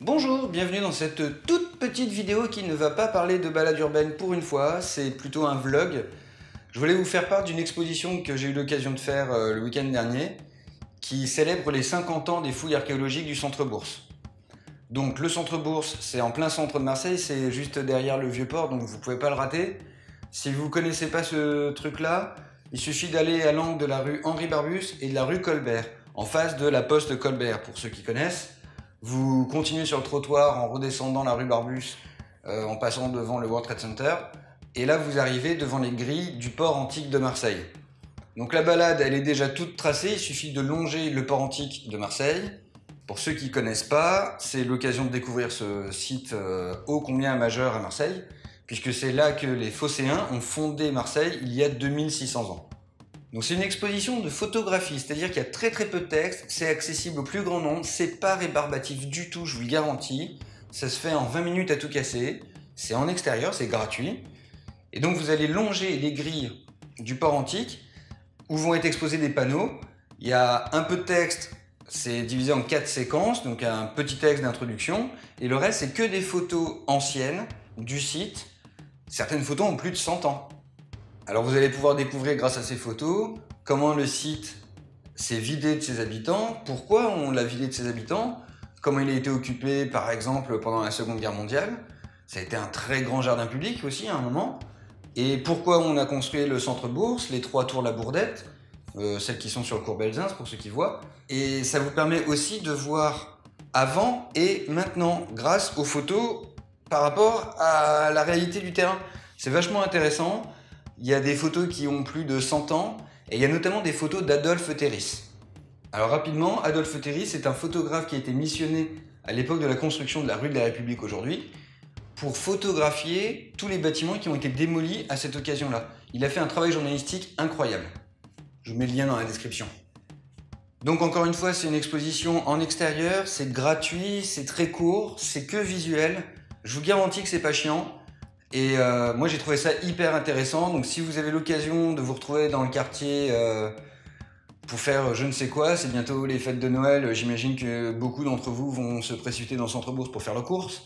Bonjour, bienvenue dans cette toute petite vidéo qui ne va pas parler de balade urbaine pour une fois, c'est plutôt un vlog. Je voulais vous faire part d'une exposition que j'ai eu l'occasion de faire le week-end dernier, qui célèbre les 50 ans des fouilles archéologiques du Centre Bourse. Donc le Centre Bourse, c'est en plein centre de Marseille, c'est juste derrière le Vieux-Port, donc vous ne pouvez pas le rater. Si vous ne connaissez pas ce truc-là, il suffit d'aller à l'angle de la rue Henri Barbus et de la rue Colbert, en face de la poste Colbert, pour ceux qui connaissent. Vous continuez sur le trottoir en redescendant la rue Barbus, en passant devant le World Trade Center, et là vous arrivez devant les grilles du port antique de Marseille. Donc la balade, elle est déjà toute tracée, il suffit de longer le port antique de Marseille. Pour ceux qui ne connaissent pas, c'est l'occasion de découvrir ce site ô combien majeur à Marseille, puisque c'est là que les Phocéens ont fondé Marseille il y a 2600 ans. Donc c'est une exposition de photographie, c'est-à-dire qu'il y a très peu de texte, c'est accessible au plus grand nombre, c'est pas rébarbatif du tout, je vous le garantis. Ça se fait en 20 minutes à tout casser, c'est en extérieur, c'est gratuit. Et donc vous allez longer les grilles du port antique, où vont être exposés des panneaux. Il y a un peu de texte, c'est divisé en 4 séquences, donc un petit texte d'introduction, et le reste c'est que des photos anciennes du site. Certaines photos ont plus de 100 ans. Alors vous allez pouvoir découvrir grâce à ces photos comment le site s'est vidé de ses habitants, pourquoi on l'a vidé de ses habitants, comment il a été occupé par exemple pendant la Seconde Guerre mondiale. Ça a été un très grand jardin public aussi à un moment. Et pourquoi on a construit le Centre Bourse, les 3 tours La Bourdette, celles qui sont sur le cours Belzins pour ceux qui voient. Et ça vous permet aussi de voir avant et maintenant grâce aux photos par rapport à la réalité du terrain. C'est vachement intéressant. Il y a des photos qui ont plus de 100 ans, et il y a notamment des photos d'Adolphe Théris. Alors rapidement, Adolphe Théris est un photographe qui a été missionné à l'époque de la construction de la rue de la République aujourd'hui, pour photographier tous les bâtiments qui ont été démolis à cette occasion-là. Il a fait un travail journalistique incroyable. Je vous mets le lien dans la description. Donc encore une fois, c'est une exposition en extérieur, c'est gratuit, c'est très court, c'est que visuel. Je vous garantis que c'est pas chiant. Et moi j'ai trouvé ça hyper intéressant, donc si vous avez l'occasion de vous retrouver dans le quartier pour faire je ne sais quoi, c'est bientôt les fêtes de Noël, j'imagine que beaucoup d'entre vous vont se précipiter dans le Centre Bourse pour faire leurs courses,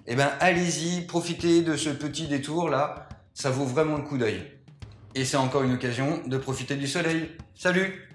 et ben allez-y, profitez de ce petit détour là, ça vaut vraiment le coup d'œil. Et c'est encore une occasion de profiter du soleil. Salut!